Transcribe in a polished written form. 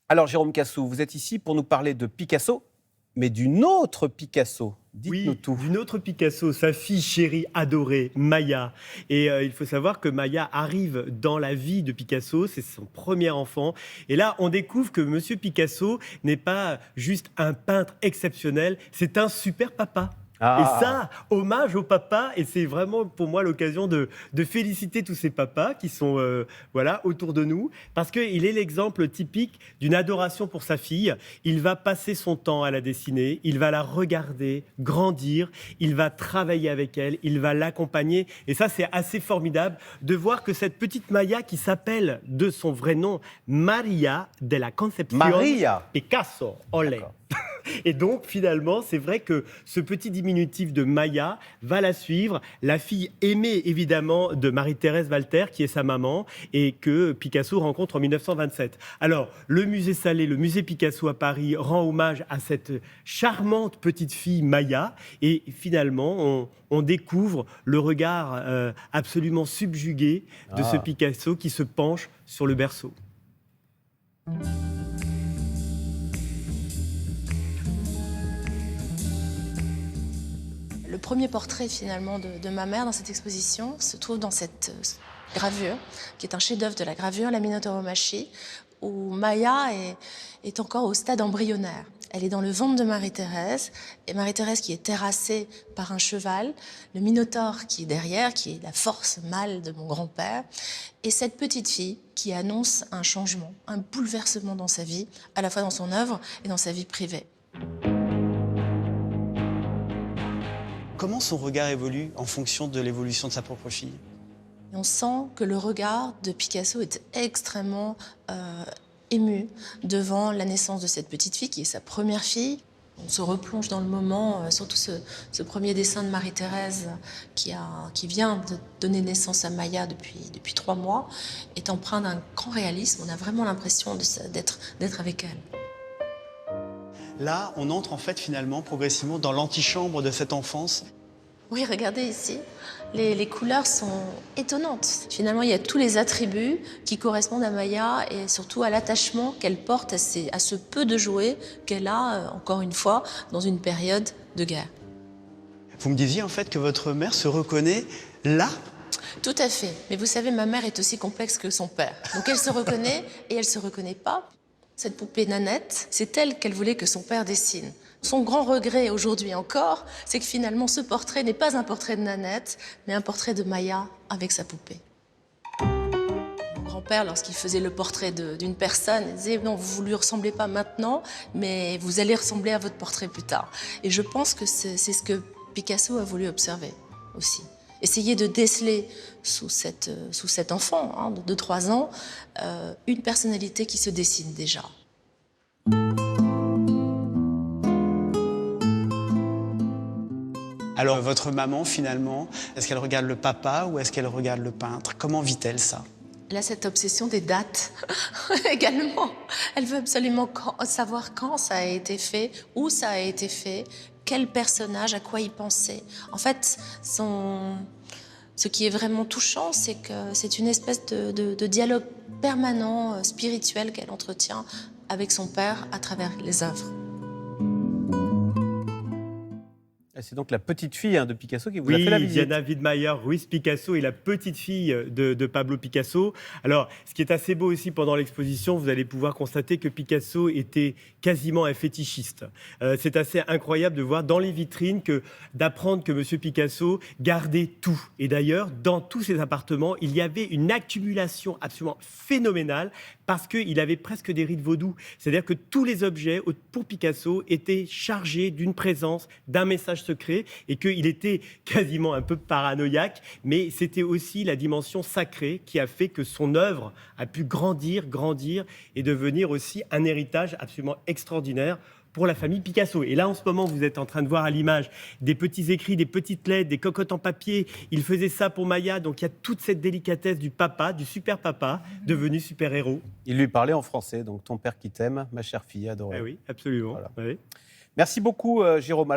Alors, Jérôme Cassou, vous êtes ici pour nous parler de Picasso, mais d'une autre Picasso. Dites-nous Oui, tout. d'une autre Picasso, sa fille chérie adorée, Maya. Et il faut savoir que Maya arrive dans la vie de Picasso, c'est son premier enfant. Et là, on découvre que Monsieur Picasso n'est pas juste un peintre exceptionnel, c'est un super papa. Et Ah, ça, hommage au papa, et c'est vraiment pour moi l'occasion de féliciter tous ces papas qui sont voilà, autour de nous, parce qu'il est l'exemple typique d'une adoration pour sa fille. Il va passer son temps à la dessiner, il va la regarder grandir, il va travailler avec elle, il va l'accompagner. Et ça, c'est assez formidable de voir que cette petite Maya, qui s'appelle de son vrai nom Maria de la Concepción Maria. Picasso, olé. D'accord. Et donc, finalement, c'est vrai que ce petit diminutif de Maya va la suivre, la fille aimée, évidemment, de Marie-Thérèse Walter, qui est sa maman, et que Picasso rencontre en 1927. Alors, le musée Salé, le musée Picasso à Paris, rend hommage à cette charmante petite fille Maya, et finalement, on découvre le regard absolument subjugué de ce Ah. Picasso qui se penche sur le berceau. Le premier portrait finalement de ma mère dans cette exposition se trouve dans cette gravure, qui est un chef-d'œuvre de la gravure, la Minotauromachie, où Maya est encore au stade embryonnaire. Elle est dans le ventre de Marie-Thérèse, et Marie-Thérèse qui est terrassée par un cheval, le Minotaure qui est derrière, qui est la force mâle de mon grand-père, et cette petite fille qui annonce un changement, un bouleversement dans sa vie, à la fois dans son œuvre et dans sa vie privée. Comment son regard évolue en fonction de l'évolution de sa propre fille? Et on sent que le regard de Picasso est extrêmement ému devant la naissance de cette petite fille, qui est sa première fille. On se replonge dans le moment, surtout ce premier dessin de Marie-Thérèse qui vient de donner naissance à Maya depuis 3 mois, est empreint d'un grand réalisme. On a vraiment l'impression d'être avec elle. Là, on entre en fait finalement progressivement dans l'antichambre de cette enfance. Oui, regardez ici, les couleurs sont étonnantes. Finalement, il y a tous les attributs qui correspondent à Maya et surtout à l'attachement qu'elle porte à ce peu de jouets qu'elle a, encore une fois, dans une période de guerre. Vous me disiez en fait que votre mère se reconnaît là. Tout à fait. Mais vous savez, ma mère est aussi complexe que son père. Donc elle se reconnaît et elle se reconnaît pas. Cette poupée Nanette, c'est elle qu'elle voulait que son père dessine. Son grand regret aujourd'hui encore, c'est que finalement ce portrait n'est pas un portrait de Nanette, mais un portrait de Maya avec sa poupée. Mon grand-père, lorsqu'il faisait le portrait d'une personne, il disait « Non, vous ne lui ressemblez pas maintenant, mais vous allez ressembler à votre portrait plus tard. » Et je pense que c'est ce que Picasso a voulu observer aussi. Essayer de déceler sous cet enfant hein, de 2-3 ans une personnalité qui se dessine déjà. Alors votre maman finalement, est-ce qu'elle regarde le papa ou est-ce qu'elle regarde le peintre? Comment vit-elle ça? Elle a cette obsession des dates également. Elle veut absolument savoir quand ça a été fait, où ça a été fait, quel personnage, à quoi y penser. En fait, ce qui est vraiment touchant, c'est que c'est une espèce de dialogue permanent, spirituel qu'elle entretient avec son père à travers les œuvres. C'est donc la petite fille de Picasso qui vous a fait la Oui, visite. Diana Widmayer, Ruiz Picasso est la petite fille de Pablo Picasso. Alors, ce qui est assez beau aussi pendant l'exposition, vous allez pouvoir constater que Picasso était quasiment un fétichiste. C'est assez incroyable de voir dans les vitrines d'apprendre que Monsieur Picasso gardait tout. Et d'ailleurs, dans tous ses appartements, il y avait une accumulation absolument phénoménale parce qu'il avait presque des rites vaudous. C'est-à-dire que tous les objets pour Picasso étaient chargés d'une présence, d'un message secret et qu'il était quasiment un peu paranoïaque, mais c'était aussi la dimension sacrée qui a fait que son œuvre a pu grandir et devenir aussi un héritage absolument extraordinaire pour la famille Picasso. Et là, en ce moment, vous êtes en train de voir à l'image des petits écrits, des petites lettres, des cocottes en papier. Il faisait ça pour Maya, donc il y a toute cette délicatesse du papa, du super papa, devenu super-héros. Il lui parlait en français, donc ton père qui t'aime, ma chère fille adorée. Ah oui, absolument. Voilà. Oui. Merci beaucoup, Jérôme.